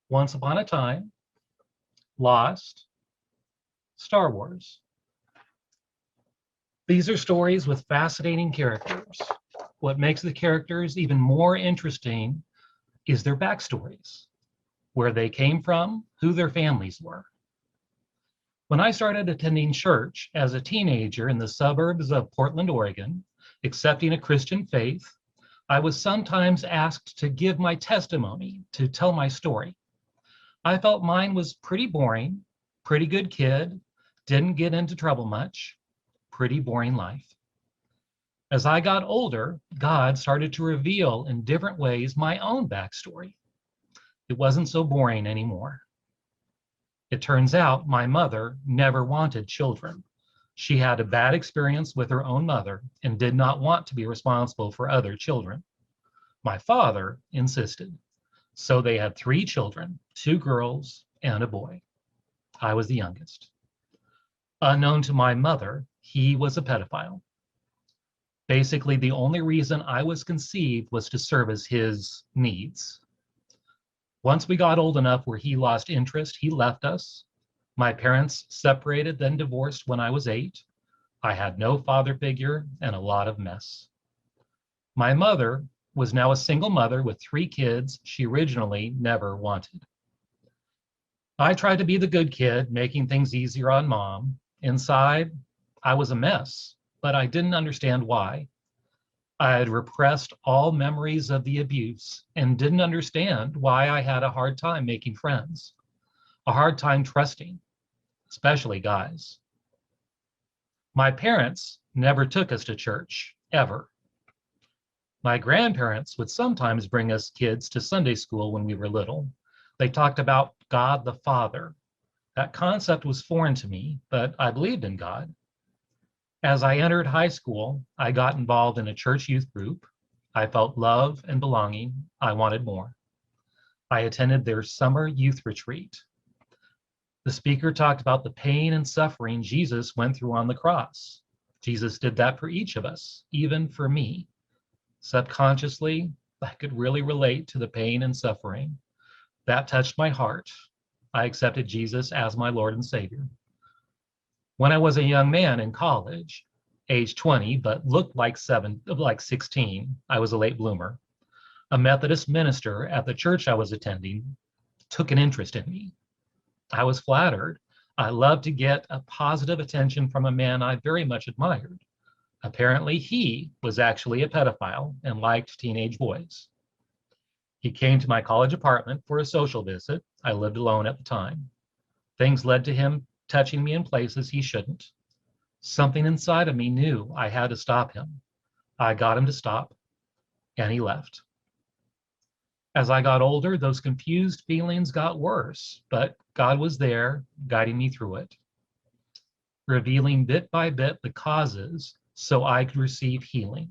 Once Upon a Time, Lost, Star Wars. These are stories with fascinating characters. What makes the characters even more interesting is their backstories, where they came from, who their families were. When I started attending church as a teenager in the suburbs of Portland, Oregon, accepting a Christian faith, I was sometimes asked to give my testimony, to tell my story. I felt mine was pretty boring, pretty good kid, didn't get into trouble much, pretty boring life. As I got older, God started to reveal in different ways my own backstory. It wasn't so boring anymore. It turns out my mother never wanted children. She had a bad experience with her own mother and did not want to be responsible for other children. My father insisted. So they had 3 children, 2 girls and a boy. I was the youngest. Unknown to my mother, he was a pedophile. Basically, the only reason I was conceived was to service his needs. Once we got old enough where he lost interest, he left us. My parents separated, then divorced when I was 8. I had no father figure and a lot of mess. My mother was now a single mother with 3 kids she originally never wanted. I tried to be the good kid, making things easier on mom. Inside, I was a mess, but I didn't understand why. I had repressed all memories of the abuse and didn't understand why I had a hard time making friends, a hard time trusting, especially guys. My parents never took us to church, ever. My grandparents would sometimes bring us kids to Sunday school when we were little. They talked about God the Father. That concept was foreign to me, but I believed in God. As I entered high school, I got involved in a church youth group. I felt love and belonging. I wanted more. I attended their summer youth retreat. The speaker talked about the pain and suffering Jesus went through on the cross. Jesus did that for each of us, even for me. Subconsciously, I could really relate to the pain and suffering. That touched my heart. I accepted Jesus as my Lord and Savior. When I was a young man in college, age 20, but looked like 16, I was a late bloomer. A Methodist minister at the church I was attending took an interest in me. I was flattered. I loved to get a positive attention from a man I very much admired. Apparently, he was actually a pedophile and liked teenage boys. He came to my college apartment for a social visit. I lived alone at the time. Things led to him touching me in places he shouldn't. Something inside of me knew I had to stop him. I got him to stop, and he left. As I got older, those confused feelings got worse, but God was there, guiding me through it, revealing bit by bit the causes so I could receive healing.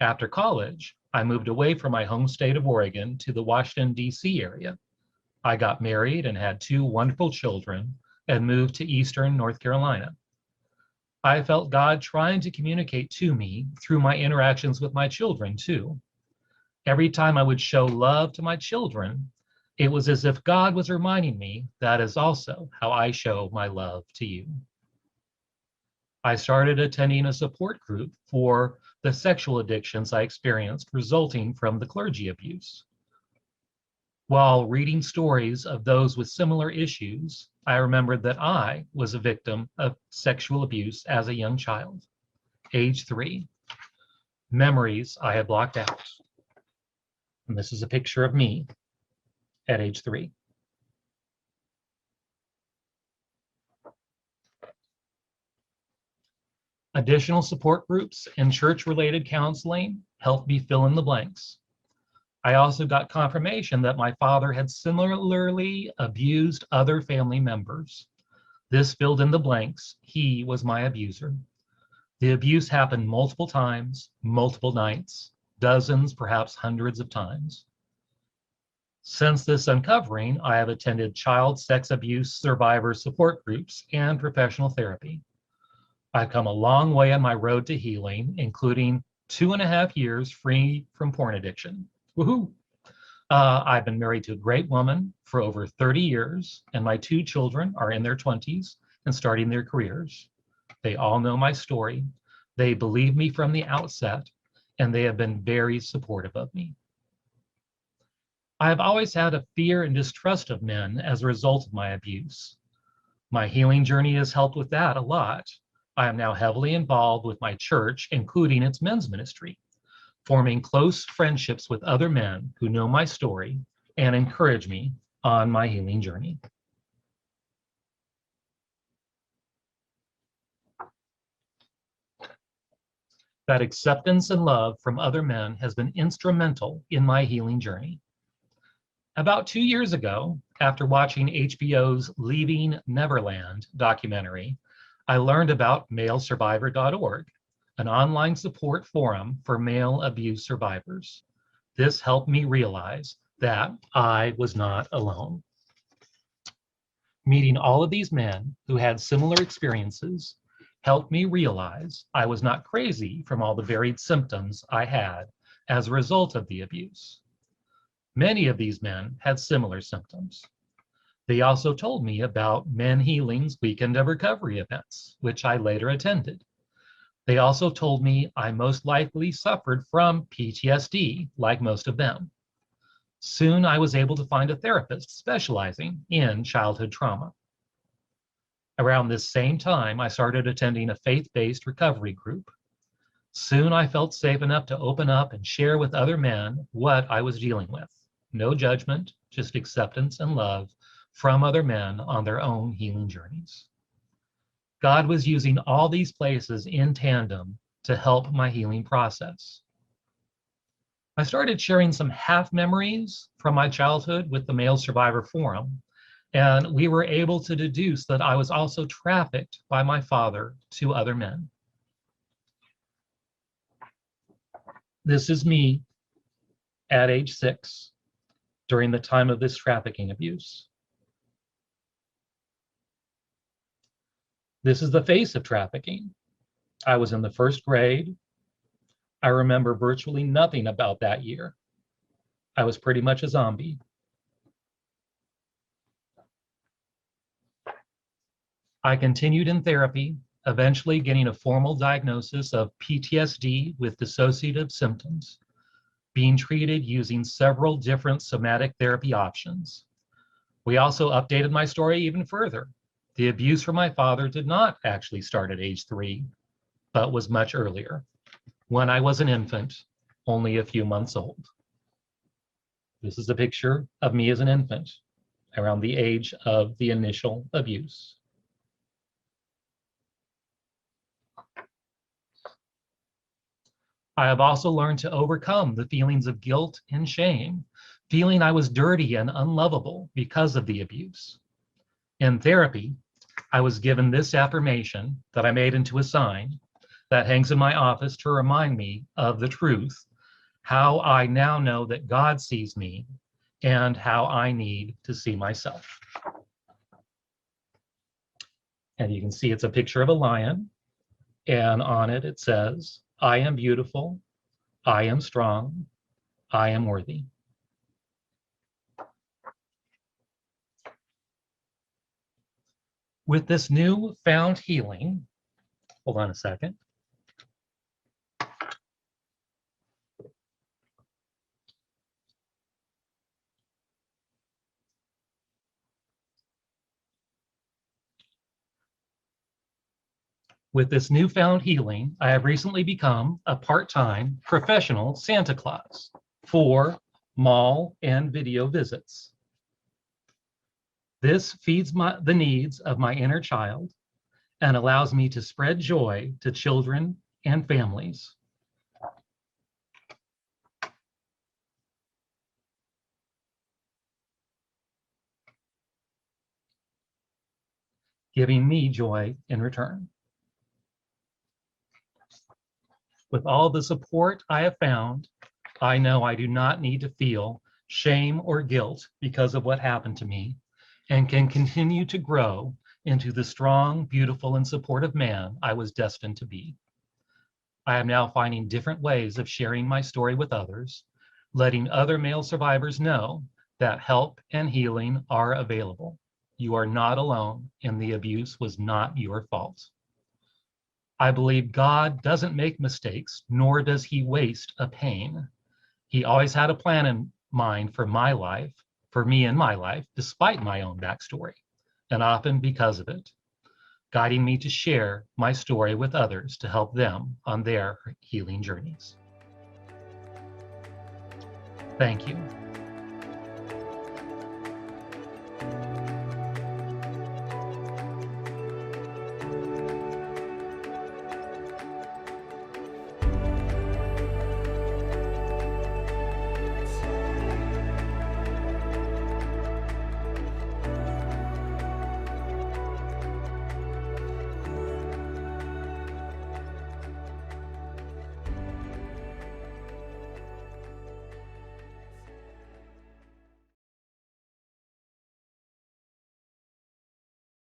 After college, I moved away from my home state of Oregon to the Washington, D.C. area. I got married and had 2 wonderful children and moved to Eastern North Carolina. I felt God trying to communicate to me through my interactions with my children too. Every time I would show love to my children, it was as if God was reminding me that is also how I show my love to you. I started attending a support group for the sexual addictions I experienced resulting from the clergy abuse. While reading stories of those with similar issues, I remembered that I was a victim of sexual abuse as a young child, age 3. Memories I had blocked out. And this is a picture of me at age 3. Additional support groups and church-related counseling helped me fill in the blanks. I also got confirmation that my father had similarly abused other family members. This filled in the blanks. He was my abuser. The abuse happened multiple times, multiple nights, dozens, perhaps hundreds of times. Since this uncovering, I have attended child sex abuse survivor support groups and professional therapy. I've come a long way on my road to healing, including 2.5 years free from porn addiction. Woohoo! I've been married to a great woman for over 30 years, and my 2 children are in their 20s and starting their careers. They all know my story. They believe me from the outset, and they have been very supportive of me. I have always had a fear and distrust of men as a result of my abuse. My healing journey has helped with that a lot. I am now heavily involved with my church, including its men's ministry, forming close friendships with other men who know my story and encourage me on my healing journey. That acceptance and love from other men has been instrumental in my healing journey. About 2 years ago, after watching HBO's Leaving Neverland documentary, I learned about malesurvivor.org, an online support forum for male abuse survivors. This helped me realize that I was not alone. Meeting all of these men who had similar experiences helped me realize I was not crazy from all the varied symptoms I had as a result of the abuse. Many of these men had similar symptoms. They also told me about Men Healing's Weekend of Recovery events, which I later attended. They also told me I most likely suffered from PTSD, like most of them. Soon I was able to find a therapist specializing in childhood trauma. Around this same time, I started attending a faith-based recovery group. Soon I felt safe enough to open up and share with other men what I was dealing with. No judgment, just acceptance and love from other men on their own healing journeys. God was using all these places in tandem to help my healing process. I started sharing some half memories from my childhood with the Male Survivor Forum, and we were able to deduce that I was also trafficked by my father to other men. This is me at age 6 during the time of this trafficking abuse. This is the face of trafficking. I was in the 1st grade. I remember virtually nothing about that year. I was pretty much a zombie. I continued in therapy, eventually getting a formal diagnosis of PTSD with dissociative symptoms, being treated using several different somatic therapy options. We also updated my story even further. The abuse from my father did not actually start at age 3, but was much earlier, when I was an infant, only a few months old. This is a picture of me as an infant, around the age of the initial abuse. I have also learned to overcome the feelings of guilt and shame, feeling I was dirty and unlovable because of the abuse. In therapy, I was given this affirmation that I made into a sign that hangs in my office to remind me of the truth, how I now know that God sees me, and how I need to see myself. And you can see it's a picture of a lion, and on it it says, I am beautiful, I am strong, I am worthy. With this new found healing, hold on a second. With this newfound healing, I have recently become a part-time professional Santa Claus for mall and video visits. This feeds the needs of my inner child and allows me to spread joy to children and families. Giving me joy in return. With all the support I have found, I know I do not need to feel shame or guilt because of what happened to me, and can continue to grow into the strong, beautiful, and supportive man I was destined to be. I am now finding different ways of sharing my story with others letting other male survivors know that help and healing are available. You are not alone, and the abuse was not your fault. I believe God doesn't make mistakes, nor does he waste a pain. He always had a plan in mind for my life, for me in my life, despite my own backstory, and often because of it, guiding me to share my story with others to help them on their healing journeys. Thank you.